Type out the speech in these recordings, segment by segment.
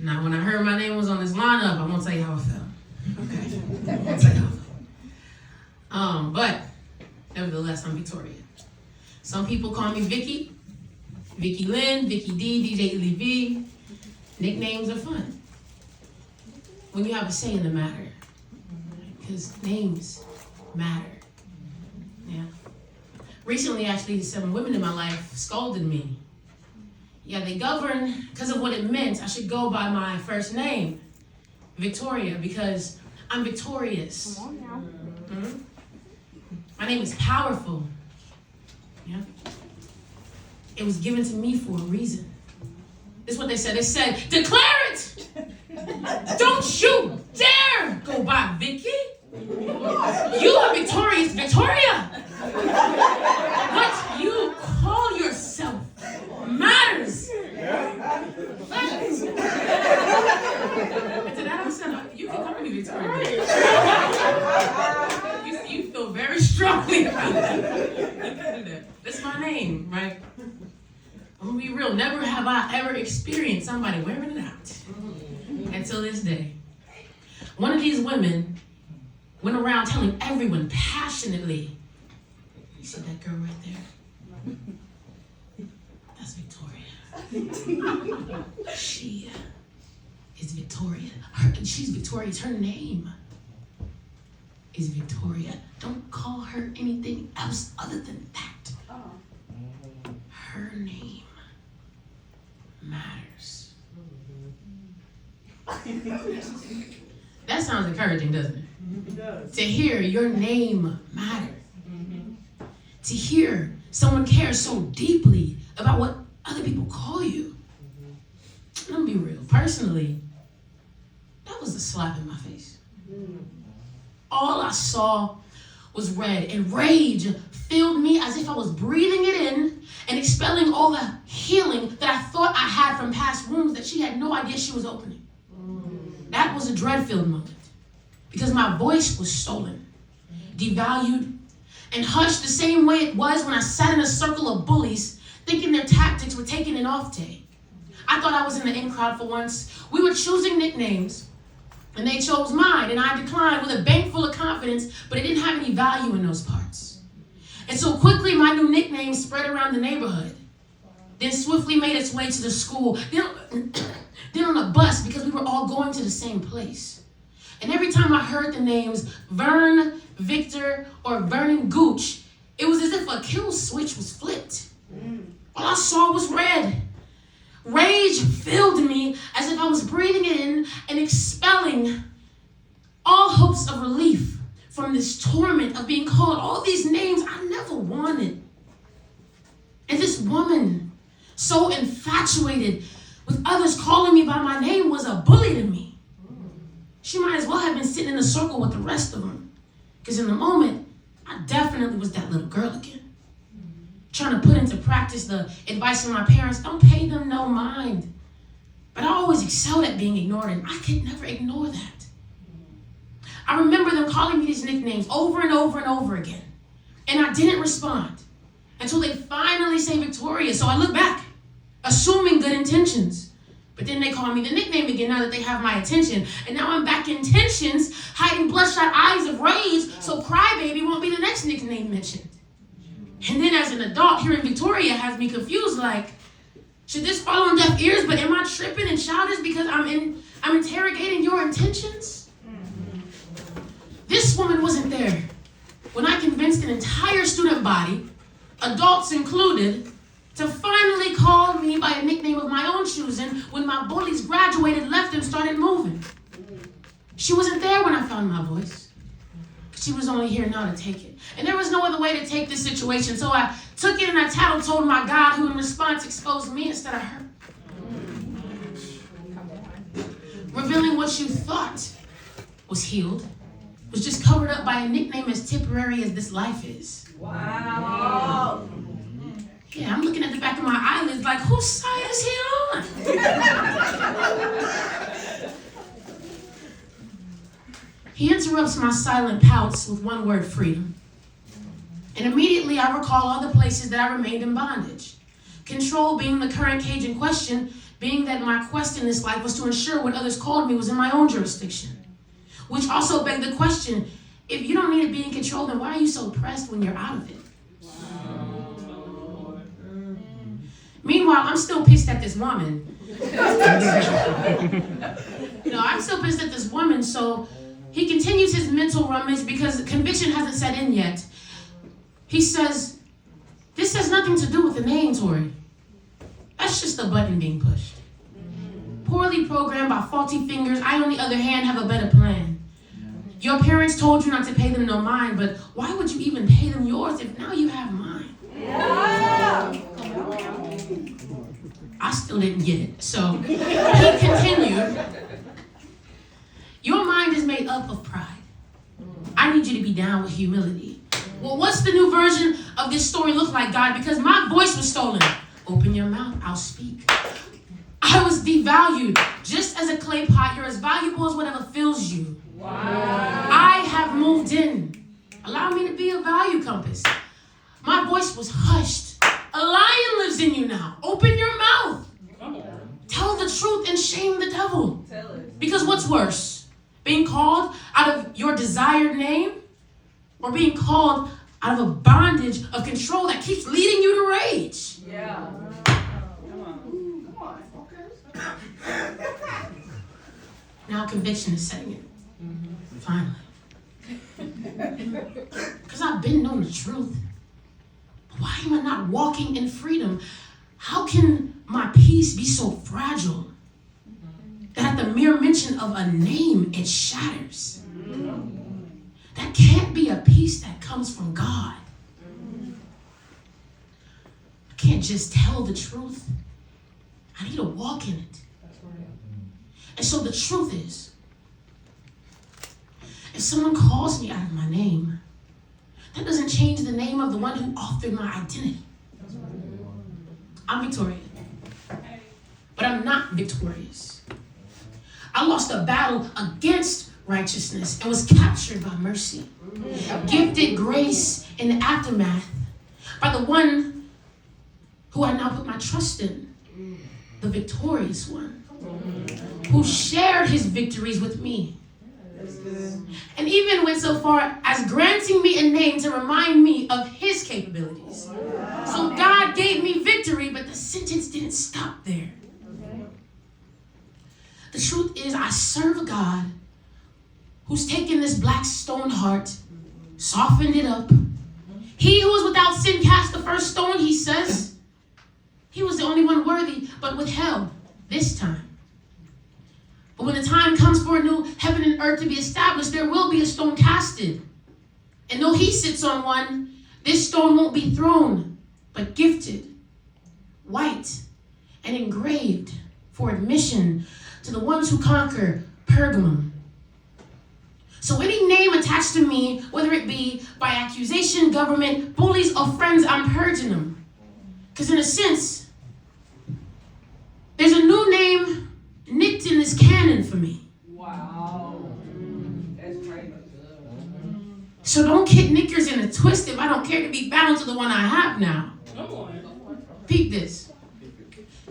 Now, when I heard my name was on this lineup, I won't tell you how I felt. Okay? I won't tell you how I felt. But, nevertheless, I'm Victoria. Some people call me Vicky, Vicky Lynn, Vicky D, DJ Illy V. Nicknames are fun when you have a say in the matter, because names matter. Yeah. Recently, actually, some women in my life scolded me. Yeah, they govern because of what it meant. I should go by my first name, Victoria, because I'm victorious. Come on now. Mm-hmm. My name is powerful. Yeah. It was given to me for a reason. This is what they said. They said, declare it! Don't you dare go by Vicky! You are victorious, Victoria! What you call yourself matters. And to that I said, you can call me Victoria. You feel very strongly about that. You can do that. That's my name, right? I'm gonna be real. Never have I ever experienced somebody wearing it out until this day. One of these women went around telling everyone passionately, you see that girl right there? That's Victoria. She is Victoria. She's Victorious. Her name is Victoria. Don't call her anything else other than that. Her name matters. That sounds encouraging, doesn't it? It does. To hear your name matter. To hear someone care so deeply about what other people call you. I'm gonna be real. Personally, that was a slap in my face. All I saw was red, and rage filled me as if I was breathing it in and expelling all the healing that I thought I had from past wounds that she had no idea she was opening. That was a dread-filled moment because my voice was stolen, devalued, and hushed the same way it was when I sat in a circle of bullies thinking their tactics were taking an off day. I thought I was in the in crowd for once. We were choosing nicknames, and they chose mine, and I declined with a bank full of confidence, but it didn't have any value in those parts. And so quickly, my new nickname spread around the neighborhood, then swiftly made its way to the school, then on a bus because we were all going to the same place. And every time I heard the names Vern, Victor, or Vernon Gooch, it was as if a kill switch was flipped. All I saw was red. Rage filled me as if I was breathing it in and expelling all hopes of relief from this torment of being called all these names I never wanted. And this woman, so infatuated with others calling me by my name, was a bully to me. She might as well have been sitting in a circle with the rest of them. Because in the moment, I definitely was that little girl again. Trying to put into practice the advice of my parents, don't pay them no mind. But I always excelled at being ignored, and I could never ignore that. I remember them calling me these nicknames over and over and over again. And I didn't respond until they finally say Victoria. So I look back, assuming good intentions. But then they call me the nickname again now that they have my attention. And now I'm back in tensions, hiding bloodshot eyes of rage, so Crybaby won't be the next nickname mentioned. And then as an adult, hearing Victoria has me confused, like, should this fall on deaf ears, but am I tripping and childish because I'm interrogating your intentions? This woman wasn't there when I convinced an entire student body, adults included, to finally call me by a nickname of my own choosing when my bullies graduated, left, and started moving. She wasn't there when I found my voice. She was only here now to take it. And there was no other way to take this situation, so I took it and I tattle-told my God, who in response exposed me instead of her. Revealing what you thought was healed was just covered up by a nickname as temporary as this life is. Wow. Yeah, I'm looking at the back of my eyelids like, whose side is he on? He interrupts my silent pouts with one word, freedom. And immediately I recall all the places that I remained in bondage. Control being the current cage in question, being that my quest in this life was to ensure what others called me was in my own jurisdiction. Which also begged the question, if you don't need to be in control, then why are you so pressed when you're out of it? Meanwhile, I'm still pissed at this woman. I'm still pissed at this woman, so he continues his mental rummage because conviction hasn't set in yet. He says, this has nothing to do with the name, Tori. That's just a button being pushed. Poorly programmed by faulty fingers, I, on the other hand, have a better plan. Your parents told you not to pay them no mind, but why would you even pay them yours if now you have mine? Yeah. I still didn't get it. So he continued, your mind is made up of pride. I need you to be down with humility. Well, what's the new version of this story look like, God? Because my voice was stolen. Open your mouth, I'll speak. I was devalued. Just as a clay pot, you're as valuable as whatever fills you. Wow. I have moved in. Allow me to be a value compass. My voice was hushed. A lion lives in you now. Open your mouth. Tell the truth and shame the devil. Tell it. Because what's worse? Being called out of your desired name or being called out of a bondage of control that keeps leading you to rage? Yeah. Now conviction is setting in. Finally. Because I've been known the truth. But why am I not walking in freedom? How can my peace be so fragile that at the mere mention of a name, it shatters? That can't be a peace that comes from God. I can't just tell the truth. I need to walk in it. And so the truth is, if someone calls me out of my name, that doesn't change the name of the one who authored my identity. I'm Victoria, but I'm not victorious. I lost a battle against righteousness and was captured by mercy. Gifted grace in the aftermath by the one who I now put my trust in, the victorious one, who shared his victories with me. And even went so far as granting me a name to remind me of his capabilities. So God gave me victory, but the sentence didn't stop there. The truth is, I serve a God who's taken this black stone heart, softened it up. He who was without sin cast the first stone, he says. He was the only one worthy, but withheld this time. But when the time comes for a new heaven and earth to be established, there will be a stone casted. And though he sits on one, this stone won't be thrown, but gifted, white, and engraved for admission to the ones who conquer Pergamum. So any name attached to me, whether it be by accusation, government, bullies, or friends, I'm purging them. Because in a sense, there's a new name nicked in this canon for me. Wow. That's crazy. So don't get knickers in a twist if I don't care to be bound to the one I have now. Peep this.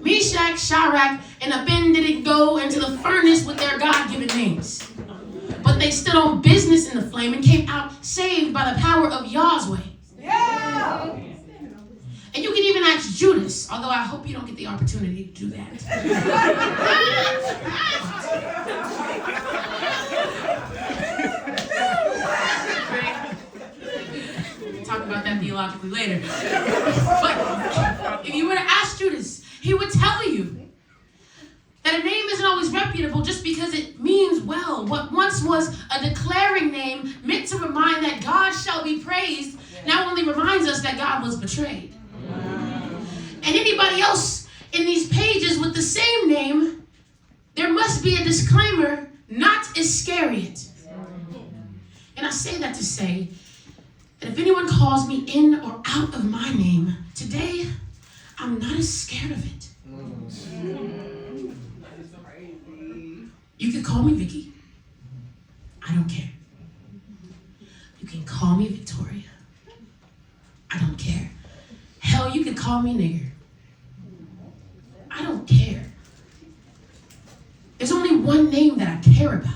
Meshach, Shadrach, and Abednego into the furnace with their God-given names. But they stood on business in the flame and came out saved by the power of Yahweh. Yeah. And you can even ask Judas, although I hope you don't get the opportunity to do that. We'll talk about that theologically later. But if you were to ask Judas, he would tell you that a name isn't always reputable just because it means well. What once was a declaring name meant to remind that God shall be praised now only reminds us that God was betrayed. And anybody else in these pages with the same name, there must be a disclaimer, not Iscariot. And I say that to say that if anyone calls me in or out of my name, today, I'm not as scared of it. You can call me Vicky. I don't care. You can call me Victoria. I don't care. Hell, you can call me nigger. I don't care. one name that I care about.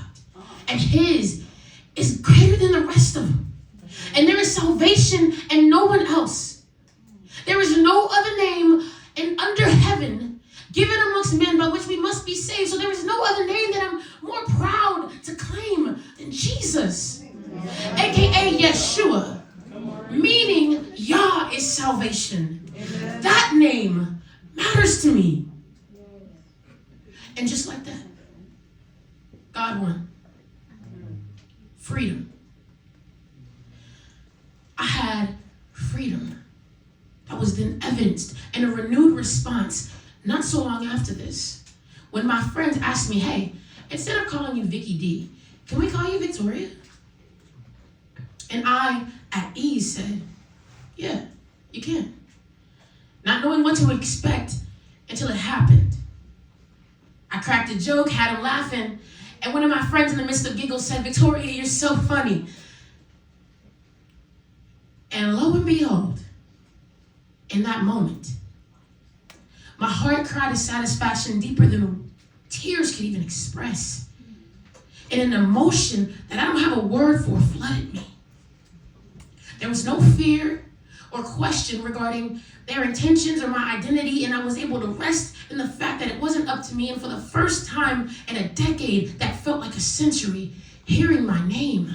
And his is greater than the rest of them. And there is salvation and no one else. There is no other name under heaven given amongst men by which we must be saved. So there is no other name that I'm more proud to claim than Jesus, aka Yeshua, meaning Yah is salvation. That name matters to me. And just like that, God won. Freedom. I had freedom that was then evidenced in a renewed response not so long after this, when my friends asked me, hey, instead of calling you Vicky D, can we call you Victoria? And I, at ease, said, yeah, you can. Not knowing what to expect until it happened. I cracked a joke, had him laughing, and one of my friends in the midst of giggles said, Victoria, you're so funny. And lo and behold, in that moment, my heart cried a satisfaction deeper than tears could even express. And an emotion that I don't have a word for flooded me. There was no fear or question regarding their intentions or my identity, and I was able to rest in the fact that it wasn't up to me. And for the first time in a decade that felt like a century, hearing my name